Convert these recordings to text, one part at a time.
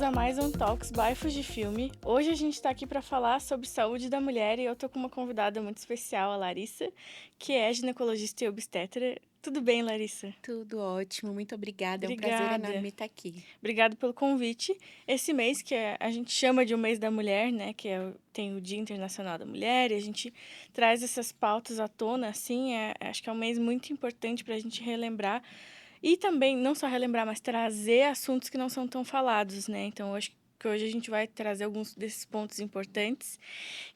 a mais um Talks by Fujifilme. Hoje a gente está aqui para falar sobre saúde da mulher e eu tô com uma convidada muito especial, a Larissa, que é ginecologista e obstetra. Tudo bem, Larissa? Tudo ótimo, muito obrigada. É um prazer Obrigada. enorme estar aqui. Obrigada pelo convite. Esse mês a gente chama de o mês da mulher, né, tem o Dia Internacional da Mulher, e a gente traz essas pautas à tona, assim, acho que é um mês muito importante para a gente relembrar. E também, não só relembrar, mas trazer assuntos que não são tão falados, né? Então, eu acho que hoje a gente vai trazer alguns desses pontos importantes.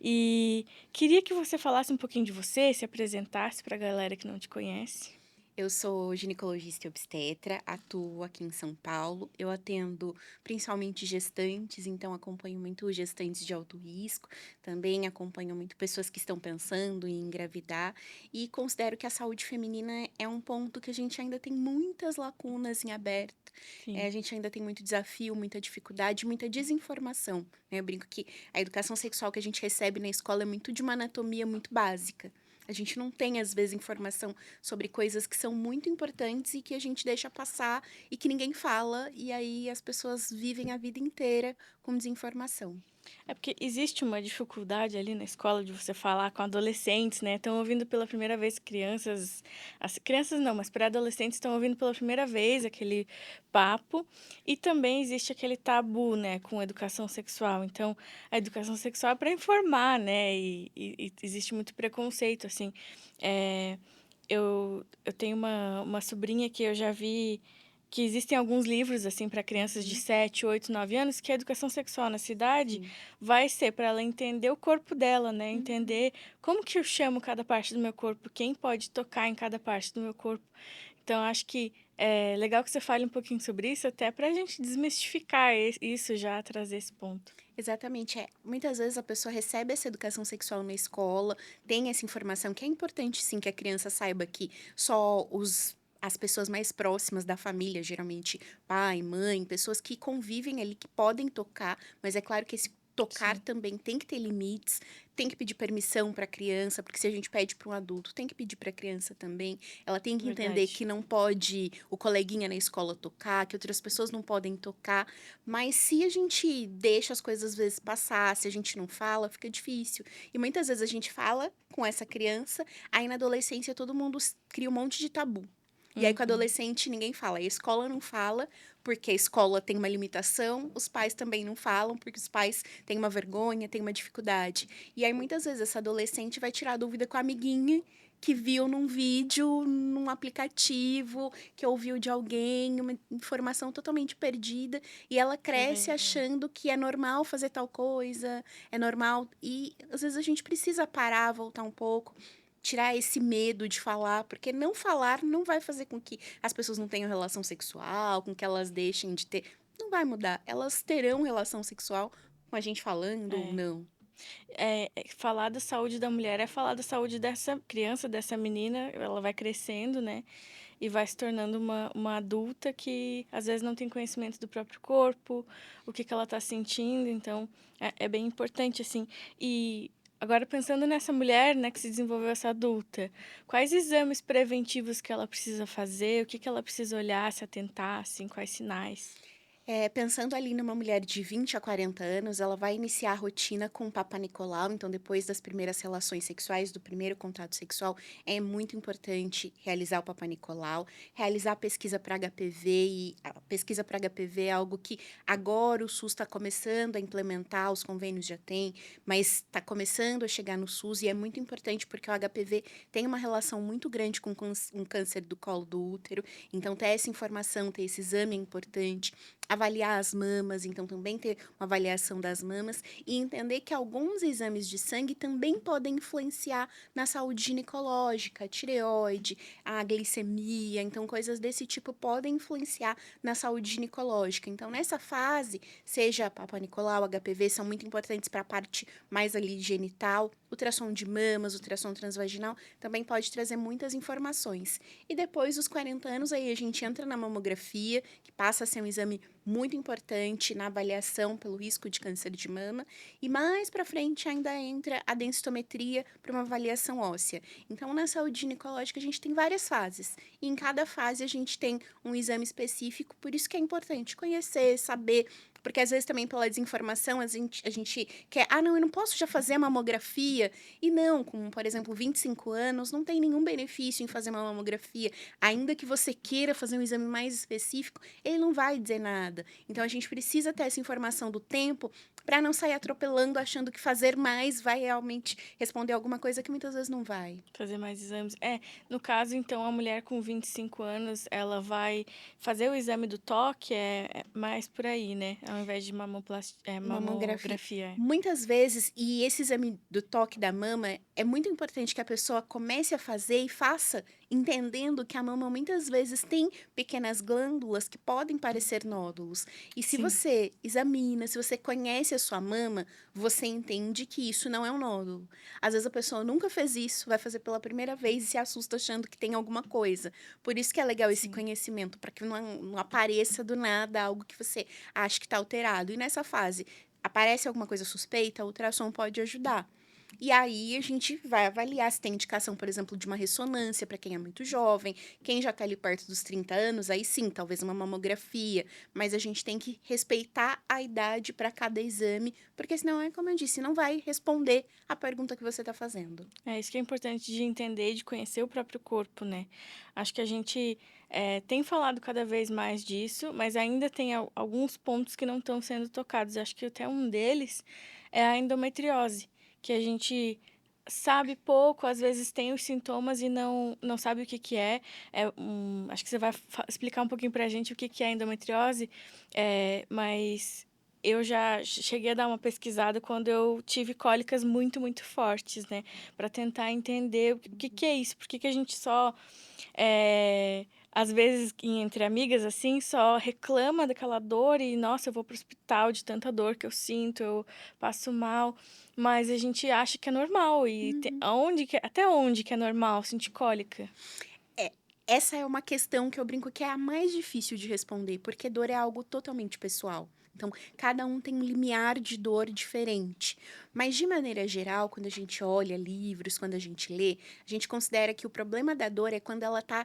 E queria que você falasse um pouquinho de você, se apresentasse para a galera que não te conhece. Eu sou ginecologista e obstetra, atuo aqui em São Paulo. Eu atendo principalmente gestantes, então acompanho muito gestantes de alto risco. Também acompanho muito pessoas que estão pensando em engravidar. E considero que a saúde feminina é um ponto que a gente ainda tem muitas lacunas em aberto. Sim, A gente ainda tem muito desafio, muita dificuldade, muita desinformação, né? Eu brinco que a educação sexual que a gente recebe na escola é muito de uma anatomia muito básica. A gente não tem, às vezes, informação sobre coisas que são muito importantes e que a gente deixa passar e que ninguém fala, e aí as pessoas vivem a vida inteira com desinformação. é porque existe uma dificuldade ali na escola de você falar com adolescentes, né? Estão ouvindo pela primeira vez crianças, as crianças não, mas pré-adolescentes estão ouvindo pela primeira vez aquele papo. E também existe aquele tabu, né, com educação sexual. Então, a educação sexual é para informar, né? E existe muito preconceito, assim. É, eu tenho uma sobrinha que eu já vi que existem alguns livros, assim, para crianças de Uhum, 7, 8, 9 anos, que a educação sexual na cidade sim. vai ser para ela entender o corpo dela, né? Uhum. Entender como que eu chamo cada parte do meu corpo, quem pode tocar em cada parte do meu corpo. Então, acho que é legal que você fale um pouquinho sobre isso, até para a gente desmistificar isso já, trazer esse ponto. Exatamente, muitas vezes a pessoa recebe essa educação sexual na escola, tem essa informação que é importante sim que a criança saiba que só as pessoas mais próximas da família, geralmente pai, mãe, pessoas que convivem ali, que podem tocar, mas é claro que esse tocar Sim, também tem que ter limites, tem que pedir permissão para a criança, porque se a gente pede para um adulto, tem que pedir para a criança também. Ela tem que entender verdade. que não pode o coleguinha na escola tocar, que outras pessoas não podem tocar, mas se a gente deixa as coisas às vezes passar, se a gente não fala, fica difícil. E muitas vezes a gente fala com essa criança, aí na adolescência todo mundo cria um monte de tabu. E aí com o Uhum, adolescente ninguém fala, a escola não fala, porque a escola tem uma limitação, os pais também não falam, porque os pais têm uma vergonha, têm uma dificuldade. E aí muitas vezes essa adolescente vai tirar dúvida com a amiguinha que viu num vídeo, num aplicativo, que ouviu de alguém, uma informação totalmente perdida, e ela é cresce verdade. achando que é normal fazer tal coisa, é normal. E às vezes a gente precisa parar, voltar um pouco, tirar esse medo de falar, porque não falar não vai fazer com que as pessoas não tenham relação sexual, com que elas deixem de ter. Não vai mudar. Elas terão relação sexual com a gente falando ou É. não. Falar da saúde da mulher é falar da saúde dessa criança, dessa menina, ela vai crescendo, né, e vai se tornando uma adulta que às vezes não tem conhecimento do próprio corpo, o que que ela está sentindo, então é bem importante, assim. E agora pensando nessa mulher, né, que se desenvolveu essa adulta, quais exames preventivos que ela precisa fazer, o que que ela precisa olhar, se atentar, assim, quais sinais? Pensando ali numa mulher de 20 a 40 anos, ela vai iniciar a rotina com o Papa Nicolau, então depois das primeiras relações sexuais, do primeiro contato sexual, é muito importante realizar o Papa Nicolau, realizar a pesquisa para HPV, e a pesquisa para HPV é algo que agora o SUS está começando a implementar, os convênios já têm, mas está começando a chegar no SUS e é muito importante porque o HPV tem uma relação muito grande com um câncer do colo do útero, então ter essa informação, ter esse exame é importante, avaliar as mamas, então também ter uma avaliação das mamas e entender que alguns exames de sangue também podem influenciar na saúde ginecológica, a tireoide, a glicemia, então coisas desse tipo podem influenciar na saúde ginecológica. Então nessa fase, seja Papa Nicolau, HPV, são muito importantes para a parte mais ali genital, ultrassom de mamas, ultrassom transvaginal, também pode trazer muitas informações. E depois dos 40 anos, aí a gente entra na mamografia, que passa a ser um exame muito importante na avaliação pelo risco de câncer de mama, e mais para frente ainda entra a densitometria para uma avaliação óssea. Então, na saúde ginecológica, a gente tem várias fases, e em cada fase a gente tem um exame específico, por isso que é importante conhecer, saber. porque às vezes também pela desinformação a gente quer: "Ah não, eu não posso já fazer a mamografia", e não, com, por exemplo, 25 anos, não tem nenhum benefício em fazer uma mamografia, ainda que você queira fazer um exame mais específico, ele não vai dizer nada. Então a gente precisa ter essa informação do tempo para não sair atropelando achando que fazer mais vai realmente responder alguma coisa que muitas vezes não vai. Fazer mais exames. É, no caso, então, a mulher com 25 anos, ela vai fazer o exame do toque, é mais por aí, né? Ao invés de Mamografia. mamografia. Muitas vezes, e esse exame do toque da mama, é muito importante que a pessoa comece a fazer e faça entendendo que a mama muitas vezes tem pequenas glândulas que podem parecer nódulos. E se Sim, você examina, se você conhece a sua mama, você entende que isso não é um nódulo. Às vezes a pessoa nunca fez isso, vai fazer pela primeira vez e se assusta achando que tem alguma coisa. Por isso que é legal esse sim. conhecimento, para que não apareça do nada algo que você acha que está alterado. E nessa fase, aparece alguma coisa suspeita, o ultrassom pode ajudar. E aí a gente vai avaliar se tem indicação, por exemplo, de uma ressonância para quem é muito jovem, quem já está ali perto dos 30 anos, aí sim, talvez uma mamografia, mas a gente tem que respeitar a idade para cada exame, porque senão é como eu disse, não vai responder a pergunta que você está fazendo. É isso que é importante de entender e de conhecer o próprio corpo, né? Acho que a gente tem falado cada vez mais disso, mas ainda tem alguns pontos que não estão sendo tocados. Acho que até um deles é a endometriose, que a gente sabe pouco, às vezes tem os sintomas e não sabe o que que é. Acho que você vai explicar um pouquinho pra gente o que que é endometriose, mas eu já cheguei a dar uma pesquisada quando eu tive cólicas muito, muito fortes, né? Para tentar entender o que que é isso, por que que a gente só, às vezes, entre amigas, assim, só reclama daquela dor e, nossa, eu vou pro hospital de tanta dor que eu sinto, eu passo mal, mas a gente acha que é normal e Uhum. até onde que é normal sentir cólica? É, essa é uma questão que eu brinco que é a mais difícil de responder, porque dor é algo totalmente pessoal. Então, cada um tem um limiar de dor diferente. Mas, de maneira geral, quando a gente olha livros, quando a gente lê, a gente considera que o problema da dor é quando ela tá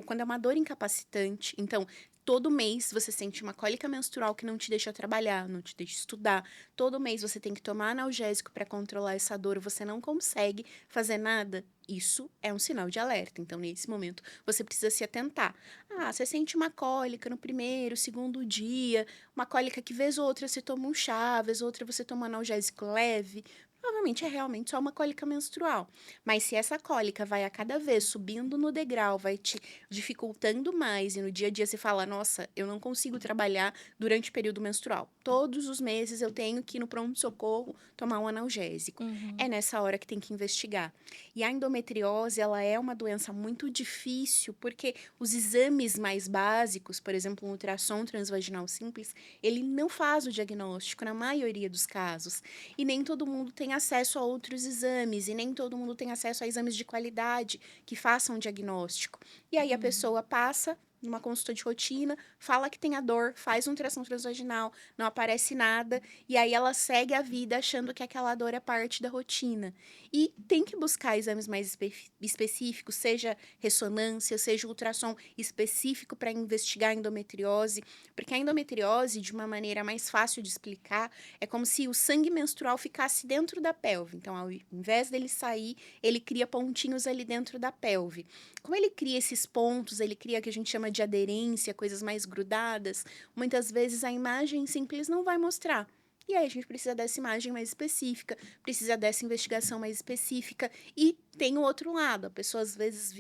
quando é uma dor incapacitante. Então, todo mês você sente uma cólica menstrual que não te deixa trabalhar, não te deixa estudar. Todo mês você tem que tomar analgésico para controlar essa dor, você não consegue fazer nada. Isso é um sinal de alerta. Então, nesse momento, você precisa se atentar. Ah, você sente uma cólica no primeiro, segundo dia, uma cólica que vez ou outra você toma um chá, vez ou outra você toma um analgésico leve. Provavelmente é realmente só uma cólica menstrual. Mas se essa cólica vai a cada vez subindo no degrau, vai te dificultando mais, e no dia a dia você fala: Nossa, eu não consigo trabalhar durante o período menstrual. Todos os meses eu tenho que ir no pronto-socorro tomar um analgésico. É Uhum. nessa hora que tem que investigar. E a endometriose, ela é uma doença muito difícil, porque os exames mais básicos, por exemplo, um ultrassom transvaginal simples, ele não faz o diagnóstico na maioria dos casos. E nem todo mundo tem acesso a outros exames, e nem todo mundo tem acesso a exames de qualidade que façam um diagnóstico. E aí a Uhum. pessoa passa numa consulta de rotina, fala que tem a dor, faz uma ultrassom transvaginal, não aparece nada, e aí ela segue a vida achando que aquela dor é parte da rotina. E tem que buscar exames mais específicos, seja ressonância, seja ultrassom específico para investigar a endometriose, porque a endometriose, de uma maneira mais fácil de explicar, é como se o sangue menstrual ficasse dentro da pelve. Então, ao invés dele sair, ele cria pontinhos ali dentro da pelve. Como ele cria esses pontos, ele cria o que a gente chama de aderência, coisas mais grudadas, muitas vezes a imagem simples não vai mostrar. E aí a gente precisa dessa imagem mais específica, precisa dessa investigação mais específica. E tem o outro lado, a pessoa às vezes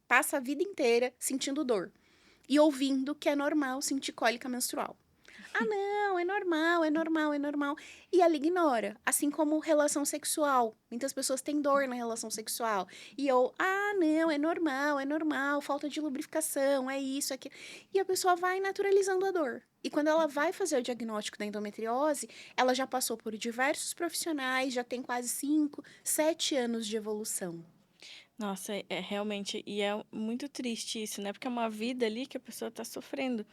passa a vida inteira sentindo dor e ouvindo que é normal sentir cólica menstrual. Ah, não, é normal, é normal, é normal. E ela ignora. Assim como relação sexual. Muitas pessoas têm dor na relação sexual. E eu, ah, não, é normal, falta de lubrificação, é isso, é aquilo. E a pessoa vai naturalizando a dor. E quando ela vai fazer o diagnóstico da endometriose, ela já passou por diversos profissionais, já tem quase 5, 7 anos de evolução. Nossa, é realmente, e é muito triste isso, né? Porque é uma vida ali que a pessoa está sofrendo.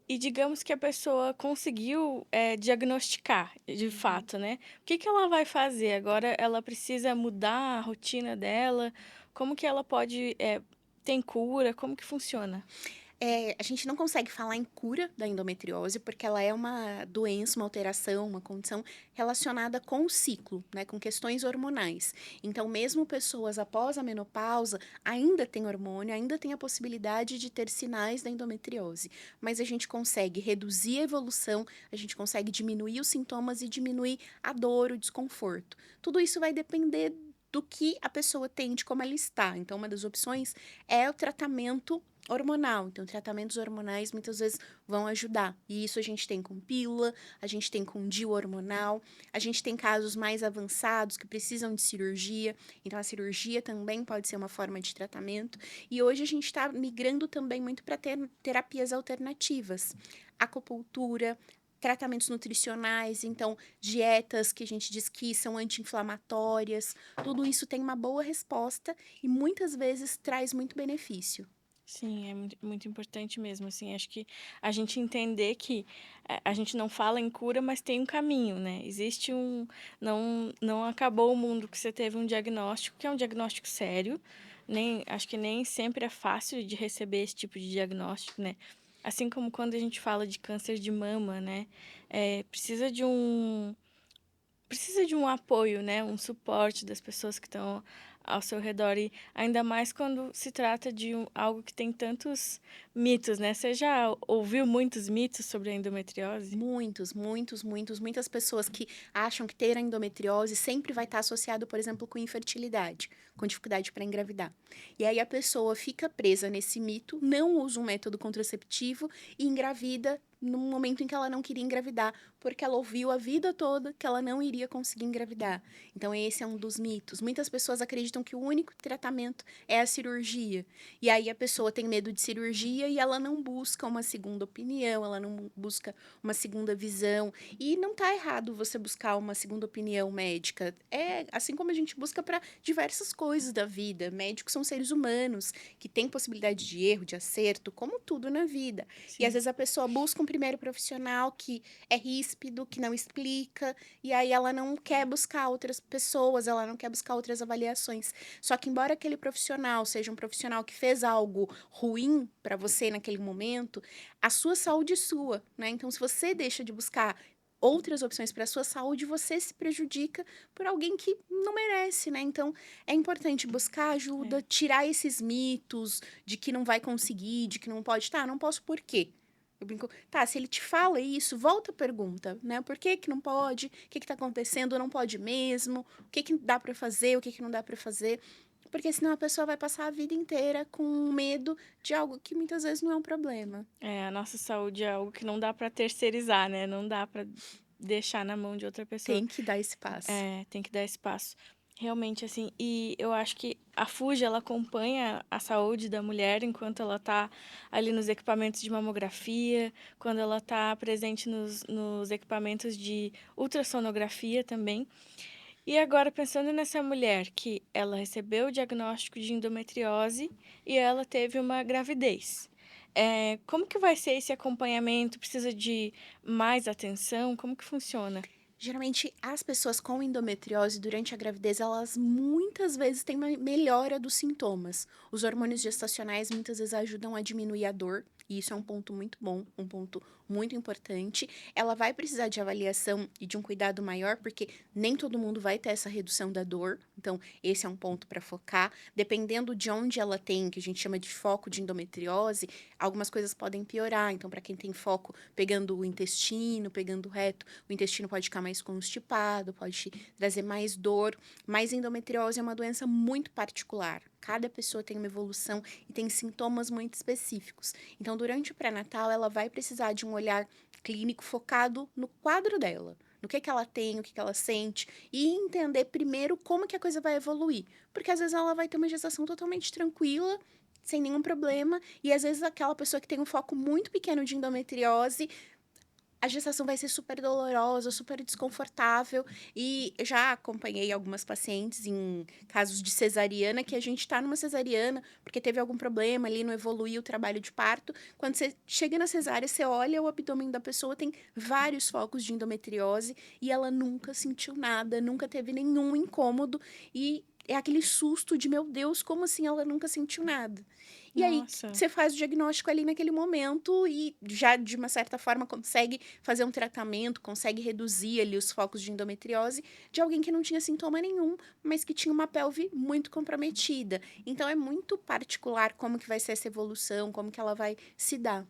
E digamos que a pessoa conseguiu, diagnosticar, de Uhum. fato, né. O que que ela vai fazer? Agora ela precisa mudar a rotina dela? Como que ela pode, tem cura? Como que funciona? A gente não consegue falar em cura da endometriose, porque ela é uma doença, uma alteração, uma condição relacionada com o ciclo, né, com questões hormonais. Então, mesmo pessoas após a menopausa ainda têm hormônio, ainda tem a possibilidade de ter sinais da endometriose, mas a gente consegue reduzir a evolução, a gente consegue diminuir os sintomas e diminuir a dor, o desconforto. Tudo isso vai depender do que a pessoa tem, de como ela está. Então, uma das opções é o tratamento hormonal. Então, tratamentos hormonais muitas vezes vão ajudar. E isso a gente tem com pílula, a gente tem com DIU hormonal, a gente tem casos mais avançados que precisam de cirurgia. Então, a cirurgia também pode ser uma forma de tratamento. E hoje a gente está migrando também muito para ter terapias alternativas. Acupuntura, tratamentos nutricionais, então dietas que a gente diz que são anti-inflamatórias, tudo isso tem uma boa resposta e muitas vezes traz muito benefício. Sim, é muito importante mesmo, assim, acho que a gente entender que a gente não fala em cura, mas tem um caminho, né, existe um não acabou o mundo que você teve um diagnóstico, que é um diagnóstico sério, nem acho que nem sempre é fácil de receber esse tipo de diagnóstico, né, assim como quando a gente fala de câncer de mama, né, precisa de um apoio, né, um suporte das pessoas que estão ao seu redor e ainda mais quando se trata de algo que tem tantos mitos, né. Você já ouviu muitos mitos sobre a endometriose? Muitos, muitos, muitos, muitas pessoas que acham que ter a endometriose sempre vai estar associado, por exemplo, com infertilidade, com dificuldade para engravidar. E aí a pessoa fica presa nesse mito, não usa um método contraceptivo e engravida no momento em que ela não queria engravidar, porque ela ouviu a vida toda que ela não iria conseguir engravidar. Então esse é um dos mitos. Muitas pessoas acreditam que o único tratamento é a cirurgia. E aí a pessoa tem medo de cirurgia e ela não busca uma segunda opinião, ela não busca uma segunda visão. E não tá errado você buscar uma segunda opinião médica. É assim como a gente busca para diversas coisas da vida. Médicos são seres humanos que têm possibilidade de erro, de acerto, como tudo na vida. E às Sim. vezes a pessoa busca um primeiro profissional que é ríspido, que não explica, e aí ela não quer buscar outras pessoas, ela não quer buscar outras avaliações. Só que embora aquele profissional seja um profissional que fez algo ruim para você naquele momento, a sua saúde é sua, né? Então, se você deixa de buscar outras opções para a sua saúde, você se prejudica por alguém que não merece, né? Então, é importante buscar ajuda, É. tirar esses mitos de que não vai conseguir, de que não pode. Tá, não posso por quê? Eu brinco, tá, se ele te fala isso, volta a pergunta, né? Por que que não pode? O que que tá acontecendo? Não pode mesmo? O que que dá para fazer? O que que não dá para fazer? Porque senão a pessoa vai passar a vida inteira com medo de algo que muitas vezes não é um problema. É, a nossa saúde é algo que não dá para terceirizar, né, não dá para deixar na mão de outra pessoa. Tem que dar esse passo. É, tem que dar espaço. Realmente, assim, e eu acho que a Fuji, ela acompanha a saúde da mulher enquanto ela tá ali nos equipamentos de mamografia, quando ela tá presente nos equipamentos de ultrassonografia também. E agora, pensando nessa mulher que ela recebeu o diagnóstico de endometriose e ela teve uma gravidez. Como que vai ser esse acompanhamento? Precisa de mais atenção? Como que funciona? Geralmente, as pessoas com endometriose durante a gravidez, elas muitas vezes têm uma melhora dos sintomas. Os hormônios gestacionais muitas vezes ajudam a diminuir a dor, e isso é um ponto muito bom, um ponto muito importante. Ela vai precisar de avaliação e de um cuidado maior, porque nem todo mundo vai ter essa redução da dor. Então, esse é um ponto para focar. Dependendo de onde ela tem, que a gente chama de foco de endometriose, algumas coisas podem piorar. Então, para quem tem foco pegando o intestino, pegando o reto, o intestino pode ficar mais constipado, pode trazer mais dor, mas endometriose é uma doença muito particular. Cada pessoa tem uma evolução e tem sintomas muito específicos. Então, durante o pré-natal, ela vai precisar de um olhar clínico focado no quadro dela, no que ela tem, o que ela sente, e entender primeiro como que a coisa vai evoluir. Porque às vezes ela vai ter uma gestação totalmente tranquila, sem nenhum problema, e às vezes aquela pessoa que tem um foco muito pequeno de endometriose, a gestação vai ser super dolorosa, super desconfortável. E eu já acompanhei algumas pacientes em casos de cesariana, que a gente tá numa cesariana porque teve algum problema ali, não evoluiu o trabalho de parto. Quando você chega na cesárea, você olha o abdômen da pessoa, tem vários focos de endometriose e ela nunca sentiu nada, nunca teve nenhum incômodo. E é aquele susto de, meu Deus, como assim ela nunca sentiu nada? E aí Nossa. você faz o diagnóstico ali naquele momento e já de uma certa forma consegue fazer um tratamento, consegue reduzir ali os focos de endometriose de alguém que não tinha sintoma nenhum, mas que tinha uma pelve muito comprometida. Então é muito particular como que vai ser essa evolução, como que ela vai se dar.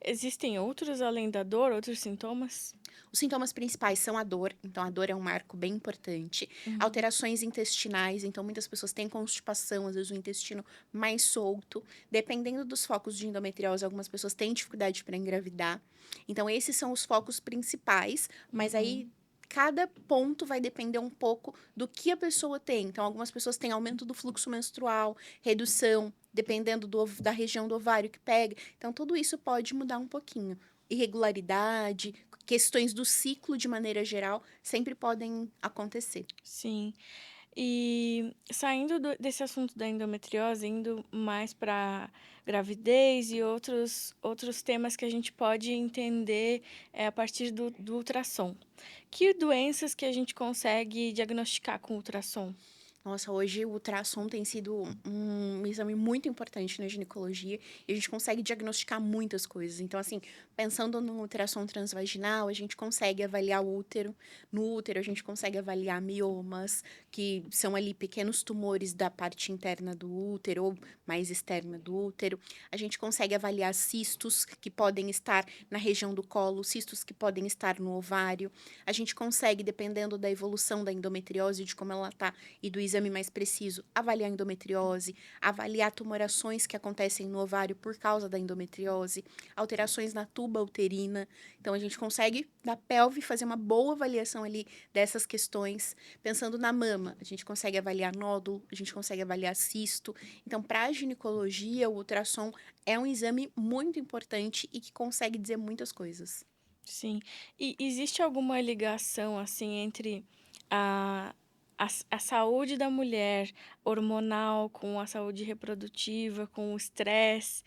Existem outros além da dor, outros sintomas? Os sintomas principais são a dor, então a dor é um marco bem importante. Uhum. Alterações intestinais, então muitas pessoas têm constipação, às vezes o intestino mais solto. Dependendo dos focos de endometriose, algumas pessoas têm dificuldade para engravidar. Então esses são os focos principais, mas aí Uhum. cada ponto vai depender um pouco do que a pessoa tem. Então algumas pessoas têm aumento do fluxo menstrual, redução, dependendo da região do ovário que pega. Então tudo isso pode mudar um pouquinho. Irregularidade, questões do ciclo de maneira geral sempre podem acontecer. Sim. E saindo desse assunto da endometriose, indo mais para gravidez e outros temas que a gente pode entender a partir do ultrassom. Que doenças que a gente consegue diagnosticar com ultrassom? Nossa, hoje o ultrassom tem sido um exame muito importante na ginecologia e a gente consegue diagnosticar muitas coisas. Então, assim, pensando no ultrassom transvaginal, a gente consegue avaliar o útero. No útero, a gente consegue avaliar miomas, que são ali pequenos tumores da parte interna do útero ou mais externa do útero. A gente consegue avaliar cistos que podem estar na região do colo, cistos que podem estar no ovário. A gente consegue, dependendo da evolução da endometriose, de como ela está e do exame mais preciso, avaliar a endometriose, avaliar tumorações que acontecem no ovário por causa da endometriose, alterações na tuba uterina. Então, a gente consegue, da pelve, fazer uma boa avaliação ali dessas questões. Pensando na mama, a gente consegue avaliar nódulo, a gente consegue avaliar cisto. Então, para a ginecologia, o ultrassom é um exame muito importante e que consegue dizer muitas coisas. Sim. E existe alguma ligação, assim, entre a a saúde da mulher hormonal com a saúde reprodutiva, com o estresse?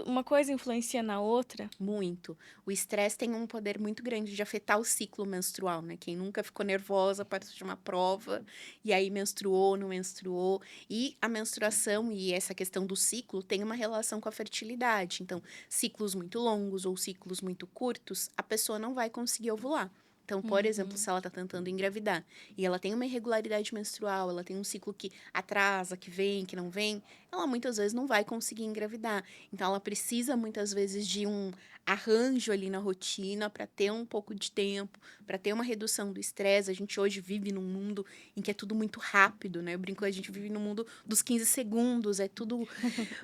Uma coisa influencia na outra? Muito. O estresse tem um poder muito grande de afetar o ciclo menstrual, né? Quem nunca ficou nervosa perto de uma prova, e aí menstruou, não menstruou. E a menstruação e essa questão do ciclo tem uma relação com a fertilidade. Então, ciclos muito longos ou ciclos muito curtos, a pessoa não vai conseguir ovular. Então, por exemplo, Uhum. se ela está tentando engravidar e ela tem uma irregularidade menstrual, ela tem um ciclo que atrasa, que vem, que não vem, ela muitas vezes não vai conseguir engravidar. Então, ela precisa muitas vezes de um arranjo ali na rotina para ter um pouco de tempo, para ter uma redução do estresse. A gente hoje vive num mundo em que é tudo muito rápido, né? Eu brinco, a gente vive no mundo dos 15 segundos, é tudo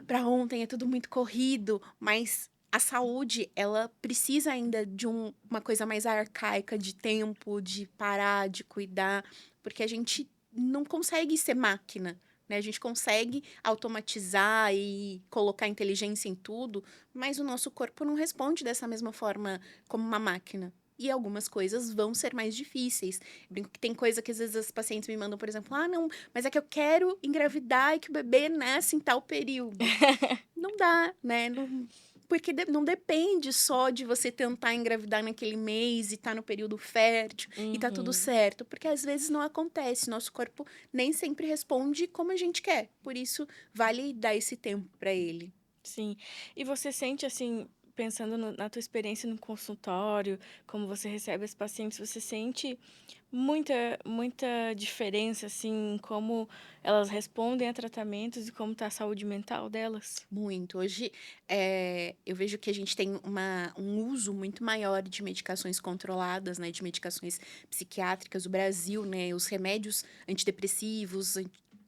para ontem, é tudo muito corrido, mas a saúde, ela precisa ainda de uma coisa mais arcaica de tempo, de parar, de cuidar, porque a gente não consegue ser máquina, né? A gente consegue automatizar e colocar inteligência em tudo, mas o nosso corpo não responde dessa mesma forma como uma máquina. E algumas coisas vão ser mais difíceis. Brinco que tem coisa que às vezes as pacientes me mandam, por exemplo, ah, não, mas é que eu quero engravidar e que o bebê nasce em tal período. Não dá, né? Não, porque não depende só de você tentar engravidar naquele mês e estar no período fértil e tá tudo Uhum. certo, porque às vezes não acontece. Nosso corpo nem sempre responde como a gente quer. Por isso, vale dar esse tempo para ele. Sim. E você sente, assim, pensando na tua experiência no consultório, como você recebe os pacientes, você sente muita diferença, assim, em como elas respondem a tratamentos e como tá a saúde mental delas? Muito. Hoje, eu vejo que a gente tem um uso muito maior de medicações controladas, né, de medicações psiquiátricas. O Brasil, né, os remédios antidepressivos,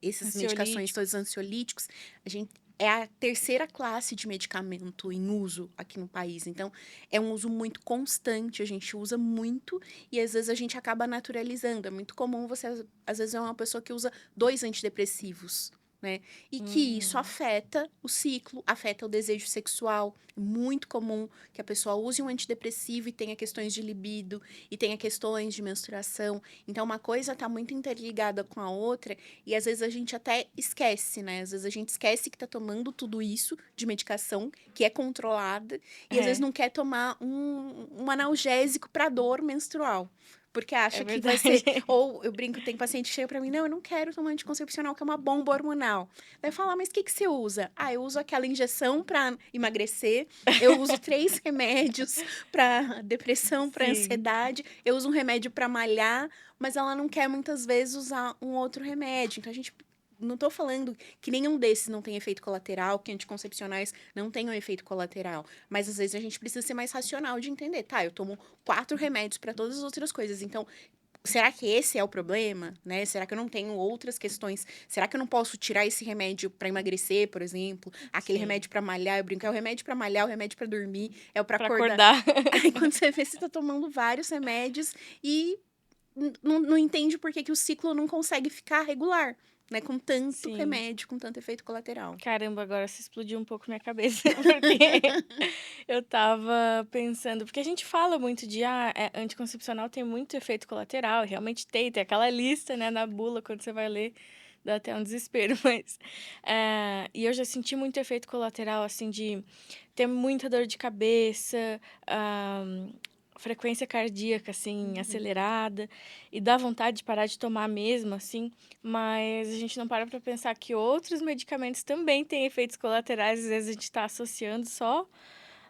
essas medicações todos Ansiolíticos. ansiolíticos, a gente é a terceira classe de medicamento em uso aqui no país. Então, é um uso muito constante, a gente usa muito e às vezes a gente acaba naturalizando. É muito comum você, às vezes, é uma pessoa que usa 2 antidepressivos, né? E que isso Uhum. afeta o ciclo, afeta o desejo sexual. É muito comum que a pessoa use um antidepressivo e tenha questões de libido e tenha questões de menstruação. Então, uma coisa está muito interligada com a outra e às vezes a gente até esquece, né? Às vezes a gente esquece que está tomando tudo isso de medicação, que é controlada, e às vezes É. não quer tomar um analgésico para dor menstrual. porque É acha que vai verdade. ser ou eu brinco, tem paciente que chega pra mim: "Não, eu não quero tomar anticoncepcional, que é uma bomba hormonal". Daí eu falo: "Ah, mas o que que você usa?". "Ah, eu uso aquela injeção pra emagrecer, eu uso 3 remédios pra depressão, pra Sim, ansiedade, eu uso um remédio pra malhar", mas ela não quer muitas vezes usar um outro remédio. Então a gente não tô falando que nenhum desses não tem efeito colateral, que anticoncepcionais não tenham efeito colateral, mas às vezes a gente precisa ser mais racional de entender, tá, eu tomo 4 remédios para todas as outras coisas, então será que esse é o problema, né? Será que eu não tenho outras questões? Será que eu não posso tirar esse remédio para emagrecer, por exemplo? Aquele sim. remédio para malhar, eu brinco, é o remédio para malhar, é o remédio para dormir, é o para Pra acordar. acordar. Aí quando você vê, você tá tomando vários remédios e não entende por que que o ciclo não consegue ficar regular, né? Com tanto Sim. remédio, com tanto efeito colateral. Caramba, agora você explodiu um pouco minha cabeça, porque eu estava pensando porque a gente fala muito de: "Ah, anticoncepcional tem muito efeito colateral", realmente tem aquela lista, né, na bula, quando você vai ler, dá até um desespero, mas, e eu já senti muito efeito colateral, assim, de ter muita dor de cabeça, frequência cardíaca, assim, Uhum. acelerada, e dá vontade de parar de tomar mesmo, assim, mas a gente não para pra pensar que outros medicamentos também têm efeitos colaterais, às vezes a gente tá associando só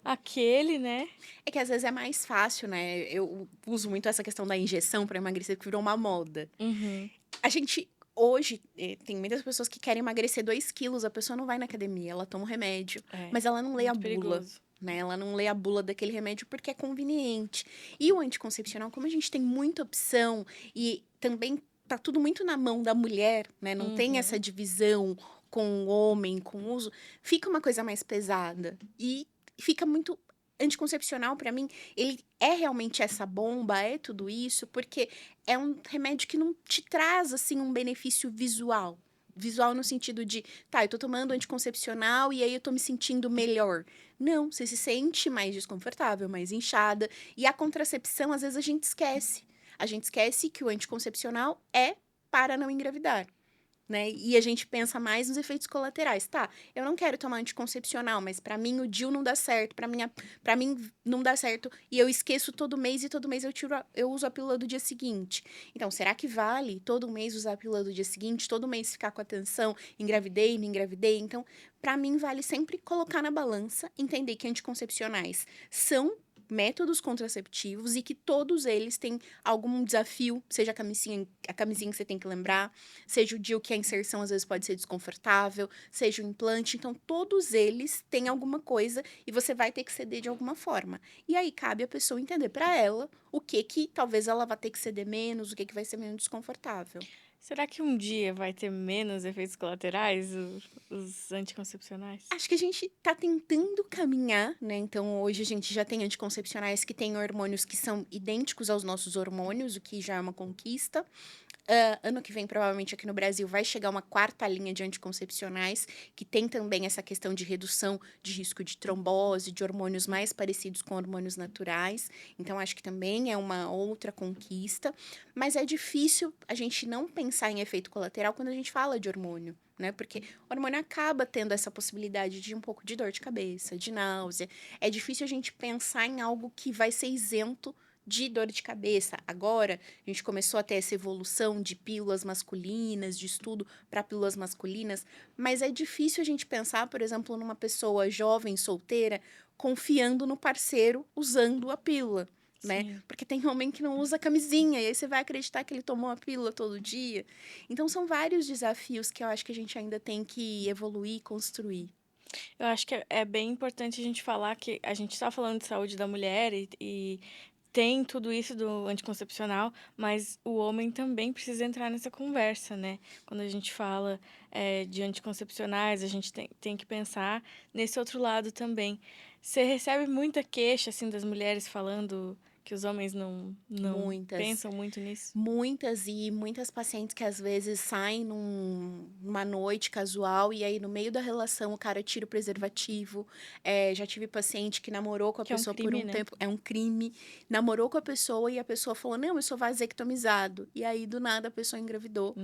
aquele, né. É que às vezes é mais fácil, né? Eu uso muito essa questão da injeção para emagrecer, que virou uma moda. Uhum. A gente hoje, tem muitas pessoas que querem emagrecer 2 quilos, a pessoa não vai na academia, ela toma um remédio, É, mas ela não lê a muito bula, perigoso. né, ela não lê a bula daquele remédio porque é conveniente. E o anticoncepcional, como a gente tem muita opção e também tá tudo muito na mão da mulher, né, não tem essa Uhum. divisão com o homem, com o uso, fica uma coisa mais pesada e fica muito anticoncepcional para mim, ele é realmente essa bomba, é tudo isso, porque é um remédio que não te traz, assim, um benefício visual. Visual no sentido de, tá, eu tô tomando anticoncepcional e aí eu tô me sentindo melhor. Não, você se sente mais desconfortável, mais inchada. E a contracepção, às vezes, a gente esquece. A gente esquece que o anticoncepcional é para não engravidar, né? E a gente pensa mais nos efeitos colaterais. Tá, eu não quero tomar anticoncepcional, mas pra mim o DIU não dá certo, para mim não dá certo e eu esqueço todo mês e todo mês eu uso a pílula do dia seguinte. Então, será que vale todo mês usar a pílula do dia seguinte, todo mês ficar com atenção, engravidei, não engravidei? Então, pra mim vale sempre colocar na balança, entender que anticoncepcionais são métodos contraceptivos e que todos eles têm algum desafio, seja a camisinha que você tem que lembrar, seja o DIU que a inserção às vezes pode ser desconfortável, seja o implante, então todos eles têm alguma coisa e você vai ter que ceder de alguma forma. E aí cabe a pessoa entender para ela o que que talvez ela vá ter que ceder menos, o que que vai ser menos desconfortável. Será que um dia vai ter menos efeitos colaterais os anticoncepcionais? Acho que a gente tá tentando caminhar, né? Então, hoje a gente já tem anticoncepcionais que têm hormônios que são idênticos aos nossos hormônios, o que já é uma conquista. Ano que vem, provavelmente aqui no Brasil, vai chegar uma quarta linha de anticoncepcionais, que tem também essa questão de redução de risco de trombose, de hormônios mais parecidos com hormônios naturais. Então, acho que também é uma outra conquista. Mas é difícil a gente não pensar em efeito colateral quando a gente fala de hormônio, né? Porque o hormônio acaba tendo essa possibilidade de um pouco de dor de cabeça, de náusea. É difícil a gente pensar em algo que vai ser isento de dor de cabeça. Agora, a gente começou a ter essa evolução de pílulas masculinas, de estudo para pílulas masculinas, mas é difícil a gente pensar, por exemplo, numa pessoa jovem, solteira, confiando no parceiro usando a pílula. Né? Sim. Porque tem homem que não usa camisinha, e aí você vai acreditar que ele tomou a pílula todo dia. Então, são vários desafios que eu acho que a gente ainda tem que evoluir e construir. Eu acho que é bem importante a gente falar que a gente está falando de saúde da mulher e tem tudo isso do anticoncepcional, mas o homem também precisa entrar nessa conversa, né? Quando a gente fala, de anticoncepcionais, a gente tem que pensar nesse outro lado também. Você recebe muita queixa, assim, das mulheres falando que os homens não Muitas. pensam muito nisso? Muitas e muitas pacientes que às vezes saem numa noite casual e aí no meio da relação o cara tira o preservativo. Já tive paciente que namorou com a Que é um pessoa por crime, um né? tempo, é um crime. Namorou com a pessoa e a pessoa falou: "Não, eu sou vasectomizado". E aí do nada a pessoa engravidou.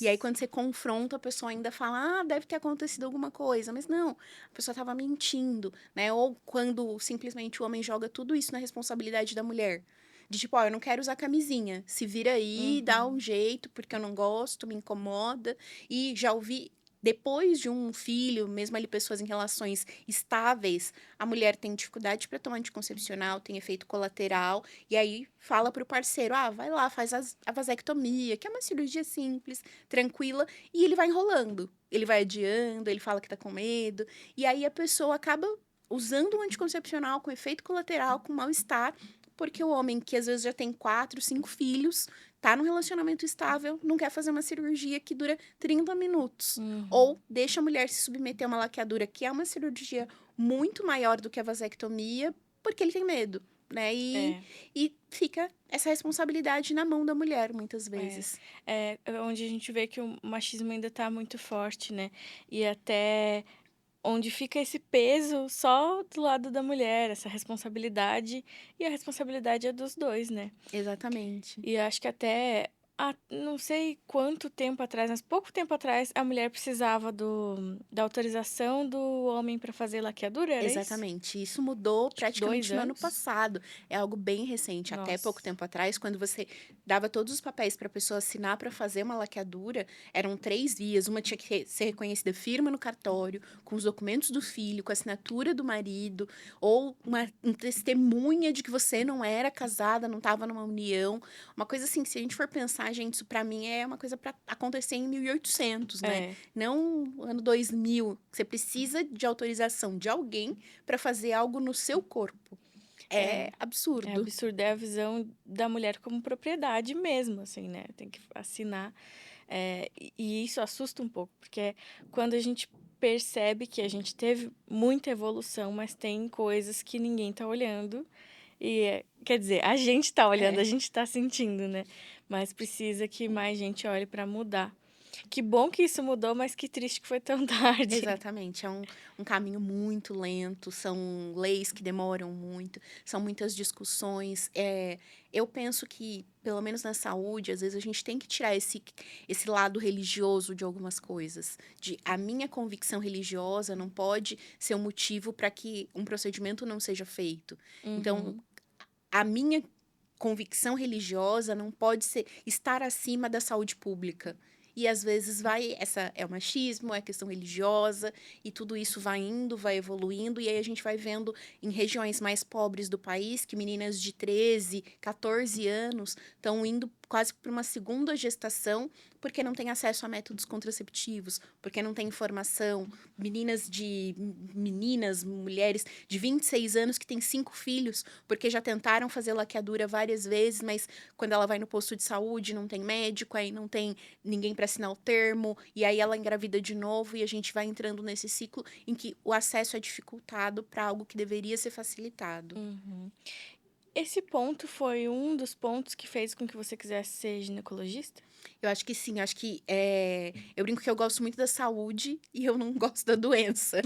E aí Nossa. quando você confronta, a pessoa ainda fala: "Ah, deve ter acontecido alguma coisa". Mas não, a pessoa estava mentindo, né? Ou quando simplesmente o homem joga tudo isso na responsabilidade da mulher. De tipo: "Ó, eu não quero usar camisinha, se vira aí, dá um Uhum. jeito, porque eu não gosto, me incomoda". E já ouvi depois de um filho, mesmo ali pessoas em relações estáveis, a mulher tem dificuldade para tomar anticoncepcional, tem efeito colateral, e aí fala para o parceiro: "Ah, vai lá, faz a vasectomia", que é uma cirurgia simples, tranquila, e ele vai enrolando. Ele vai adiando, ele fala que tá com medo, e aí a pessoa acaba usando um anticoncepcional com efeito colateral, com mal-estar, porque o homem que às vezes já tem 4, 5 filhos, tá num relacionamento estável, não quer fazer uma cirurgia que dura 30 minutos. Uhum. Ou deixa a mulher se submeter a uma laqueadura, que é uma cirurgia muito maior do que a vasectomia, porque ele tem medo, né? É, E fica essa responsabilidade na mão da mulher, muitas é. vezes. É onde a gente vê que o machismo ainda tá muito forte, né, e até onde fica esse peso só do lado da mulher, essa responsabilidade, e a responsabilidade é dos 2, né. Exatamente. E acho que até não sei quanto tempo atrás, mas pouco tempo atrás, a mulher precisava da autorização do homem para fazer laqueadura, era isso? Exatamente. Isso mudou Acho que 2 praticamente no ano anos? passado. É algo bem recente. Até pouco Nossa. tempo atrás, quando você dava todos os papéis para a pessoa assinar para fazer uma laqueadura, eram 3 vias. Uma tinha que ser reconhecida firme no cartório, com os documentos do filho, com a assinatura do marido, ou um testemunha de que você não era casada, não estava numa união. Uma coisa assim, se a gente for pensar, gente, isso para mim é uma coisa para acontecer em 1800, né? É, Não ano 2000. Você precisa de autorização de alguém para fazer algo no seu corpo. É é. É absurdo. absurdo, é a visão da mulher como propriedade mesmo, assim, né, tem que assinar, e isso assusta um pouco, porque quando a gente percebe que a gente teve muita evolução, mas tem coisas que ninguém tá olhando, quer dizer, a gente tá olhando, É. a gente tá sentindo, né, mas precisa que mais gente olhe pra mudar. Que bom que isso mudou, mas que triste que foi tão tarde. Exatamente, é um caminho muito lento, são leis que demoram muito, são muitas discussões. Eu penso que, pelo menos na saúde, às vezes a gente tem que tirar esse lado religioso de algumas coisas. De a minha convicção religiosa não pode ser um motivo para que um procedimento não seja feito. Então, Uhum. a minha convicção religiosa não pode ser estar acima da saúde pública. E às vezes vai, essa é o machismo, é questão religiosa, e tudo isso vai indo, vai evoluindo, e aí a gente vai vendo em regiões mais pobres do país que meninas de 13, 14 anos estão indo quase para uma segunda gestação porque não têm acesso a métodos contraceptivos, porque não tem informação. Meninas, mulheres de 26 anos que têm 5 filhos, porque já tentaram fazer laqueadura várias vezes, mas quando ela vai no posto de saúde não tem médico, aí não tem ninguém para assinar o termo, e aí ela engravida de novo e a gente vai entrando nesse ciclo em que o acesso é dificultado para algo que deveria ser facilitado. Uhum. Esse ponto foi um dos pontos que fez com que você quisesse ser ginecologista? Eu acho que sim, eu acho que, eu brinco que eu gosto muito da saúde e eu não gosto da doença.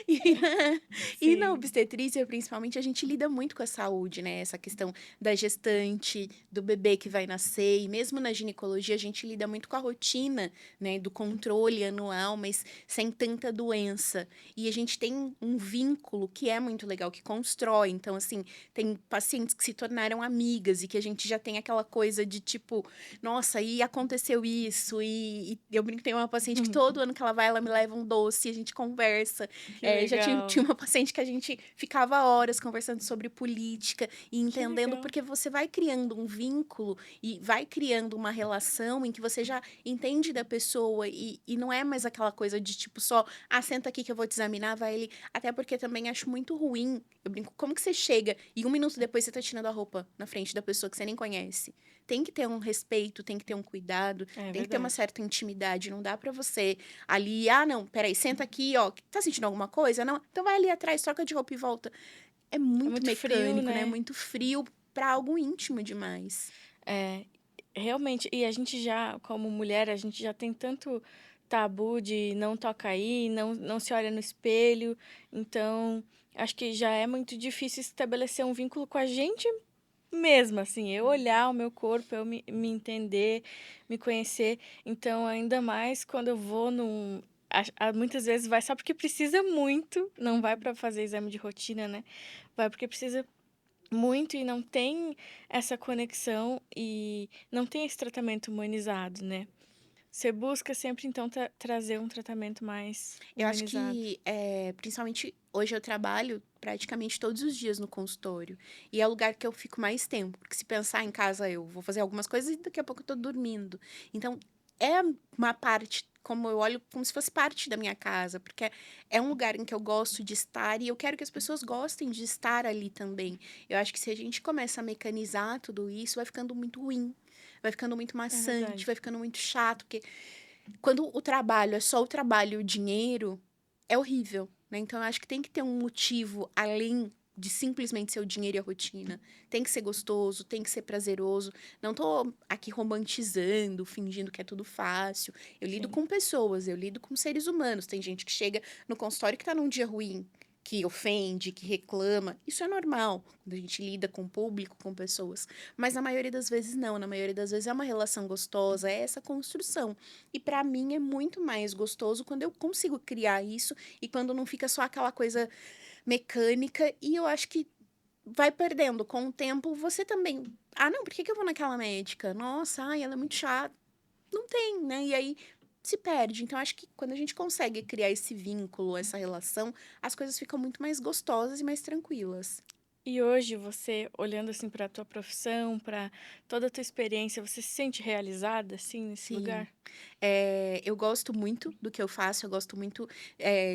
E na e na Sim. obstetrícia, principalmente, a gente lida muito com a saúde, né, essa questão da gestante, do bebê que vai nascer, e mesmo na ginecologia a gente lida muito com a rotina, né, do controle anual, mas sem tanta doença. E a gente tem um vínculo que é muito legal, que constrói. Então, assim, tem pacientes que se tornaram amigas e que a gente já tem aquela coisa de tipo: "Nossa, e aconteceu isso", e eu brinco que tem uma paciente que todo ano que ela vai, ela me leva um doce e a gente conversa. Que Já tinha legal, uma paciente que a gente ficava horas conversando sobre política e que entendendo, legal. porque você vai criando um vínculo e vai criando uma relação em que você já entende da pessoa e não é mais aquela coisa de tipo só: "Ah, senta aqui que eu vou te examinar", vai ali, até porque também acho muito ruim, eu brinco, como que você chega e 1 minuto depois você tá tirando a roupa na frente da pessoa que você nem conhece? Tem que ter um respeito, tem que ter um cuidado, É tem que ter uma verdade. certa intimidade. Não dá pra você ali, ah, não, peraí, senta aqui, ó. Tá sentindo alguma coisa? Não? Então vai ali atrás, troca de roupa e volta. É É muito muito frio, mecânico, né? né. Muito frio pra algo íntimo demais. É, realmente. E a gente já, como mulher, a gente já tem tanto tabu de não toca aí, não se olha no espelho, então acho que já é muito difícil estabelecer um vínculo com a gente mesma, assim, eu olhar o meu corpo, eu me entender, me conhecer, então ainda mais quando eu vou muitas vezes vai só porque precisa muito, não vai Uhum. para fazer exame de rotina, né, vai porque precisa muito e não tem essa conexão e não tem esse tratamento humanizado, né. Você busca sempre então trazer um tratamento mais Eu acho humanizado. que, principalmente hoje eu trabalho praticamente todos os dias no consultório, e é o lugar que eu fico mais tempo, porque se pensar em casa eu vou fazer algumas coisas e daqui a pouco eu tô dormindo. Então, é uma parte como eu olho como se fosse parte da minha casa, porque é um lugar em que eu gosto de estar e eu quero que as pessoas gostem de estar ali também. Eu acho que se a gente começa a mecanizar tudo isso, vai ficando muito ruim, vai ficando muito É maçante, verdade. vai ficando muito chato, porque quando o trabalho é só o trabalho e o dinheiro, é horrível, né, então eu acho que tem que ter um motivo além de simplesmente ser o dinheiro e a rotina. Tem que ser gostoso, tem que ser prazeroso. Não tô aqui romantizando, fingindo que é tudo fácil. Eu lido Sim. com pessoas, eu lido com seres humanos. Tem gente que chega no consultório que tá num dia ruim, que ofende, que reclama. Isso é normal, quando a gente lida com o público, com pessoas. Mas na maioria das vezes não, na maioria das vezes é uma relação gostosa, é essa construção. E pra mim é muito mais gostoso quando eu consigo criar isso e quando não fica só aquela coisa mecânica. E eu acho que vai perdendo. Com o tempo, você também. Ah, não, por que que eu vou naquela médica? Nossa, ai, ela é muito chata. Não tem, né? E aí se perde. Então, acho que quando a gente consegue criar esse vínculo, essa relação, as coisas ficam muito mais gostosas e mais tranquilas. E hoje você, olhando, assim, para a tua profissão, para toda a tua experiência, você se sente realizada, assim, nesse Sim. lugar? Eu gosto muito do que eu faço, eu gosto muito,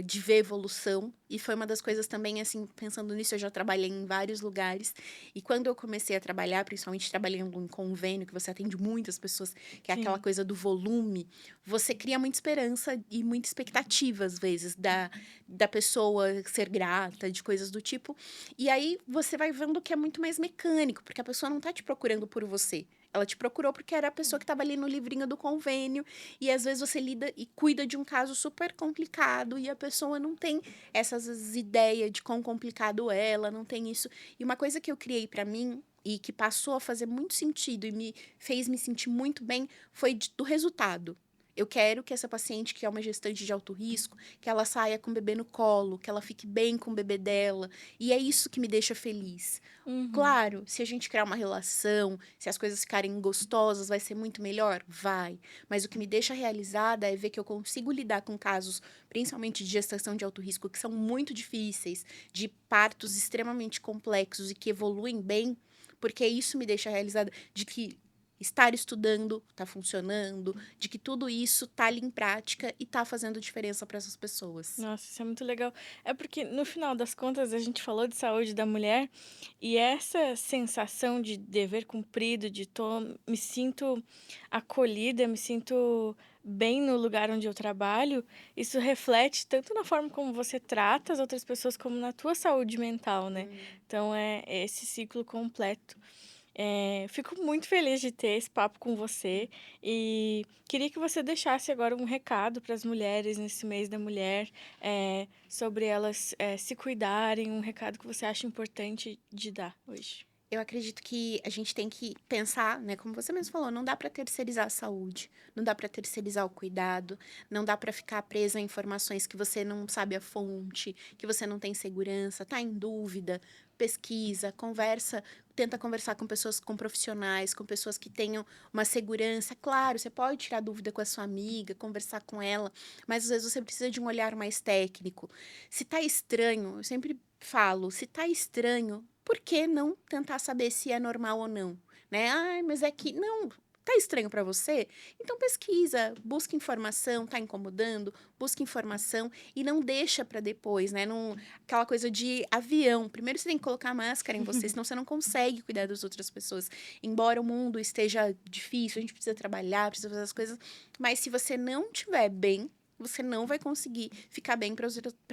de ver evolução, e foi uma das coisas também, assim, pensando nisso, eu já trabalhei em vários lugares, e quando eu comecei a trabalhar, principalmente trabalhando em convênio, que você atende muitas pessoas, que é aquela Sim. coisa do volume, você cria muita esperança e muita expectativa, às vezes, da pessoa ser grata, de coisas do tipo, e aí você vai vendo que é muito mais mecânico, porque a pessoa não tá te procurando por você, ela te procurou porque era a pessoa que estava ali no livrinho do convênio, e às vezes você lida e cuida de um caso super complicado e a pessoa não tem essas ideias de quão complicado é, ela não tem isso. E uma coisa que eu criei pra mim e que passou a fazer muito sentido e me fez me sentir muito bem foi do resultado. Eu quero que essa paciente, que é uma gestante de alto risco, que ela saia com o bebê no colo, que ela fique bem com o bebê dela. E é isso que me deixa feliz. Uhum. Claro, se a gente criar uma relação, se as coisas ficarem gostosas, vai ser muito melhor? Vai. Mas o que me deixa realizada é ver que eu consigo lidar com casos, principalmente de gestação de alto risco, que são muito difíceis, de partos extremamente complexos e que evoluem bem, porque isso me deixa realizada de que estar estudando está funcionando, de que tudo isso está ali em prática e está fazendo diferença para essas pessoas. Nossa, isso é muito legal. É porque, no final das contas, a gente falou de saúde da mulher e essa sensação de dever cumprido, de me sinto acolhida, me sinto bem no lugar onde eu trabalho, isso reflete tanto na forma como você trata as outras pessoas, como na tua saúde mental, né? Hum. Então, é esse ciclo completo. Fico muito feliz de ter esse papo com você e queria que você deixasse agora um recado para as mulheres nesse mês da mulher, sobre elas, se cuidarem, um recado que você acha importante de dar hoje. Eu acredito que a gente tem que pensar, né, como você mesmo falou, não dá para terceirizar a saúde, não dá para terceirizar o cuidado, não dá para ficar presa a informações que você não sabe a fonte, que você não tem segurança, tá em dúvida, pesquisa, conversa, tenta conversar com pessoas, com profissionais, com pessoas que tenham uma segurança. Claro, você pode tirar dúvida com a sua amiga, conversar com ela, mas às vezes você precisa de um olhar mais técnico. Se tá estranho, eu sempre falo, se tá estranho, por que não tentar saber se é normal ou não, né? Ai, mas é que não, tá estranho para você? Então pesquisa, busca informação, tá incomodando? Busca informação e não deixa para depois, né? Não, aquela coisa de avião. Primeiro você tem que colocar a máscara em você, senão você não consegue cuidar das outras pessoas. Embora o mundo esteja difícil, a gente precisa trabalhar, precisa fazer as coisas, mas se você não estiver bem, você não vai conseguir ficar bem para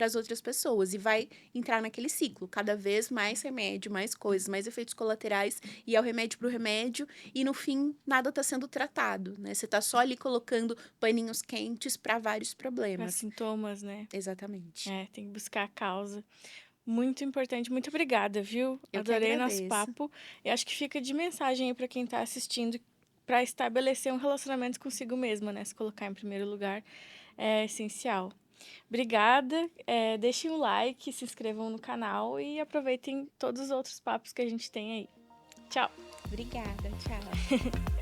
as outras pessoas e vai entrar naquele ciclo, cada vez mais remédio, mais coisas, mais efeitos colaterais, e é o remédio para o remédio, e no fim nada está sendo tratado, né? Você está só ali colocando paninhos quentes para vários Para problemas. sintomas, né? Exatamente. Tem que buscar a causa. Muito importante, muito obrigada, viu? Eu que Adorei nosso agradeço. papo. E acho que fica de mensagem aí para quem está assistindo, para estabelecer um relacionamento consigo mesma, né? Se colocar em primeiro lugar é essencial. Obrigada, deixem um like, se inscrevam no canal e aproveitem todos os outros papos que a gente tem aí. Tchau. Obrigada, tchau.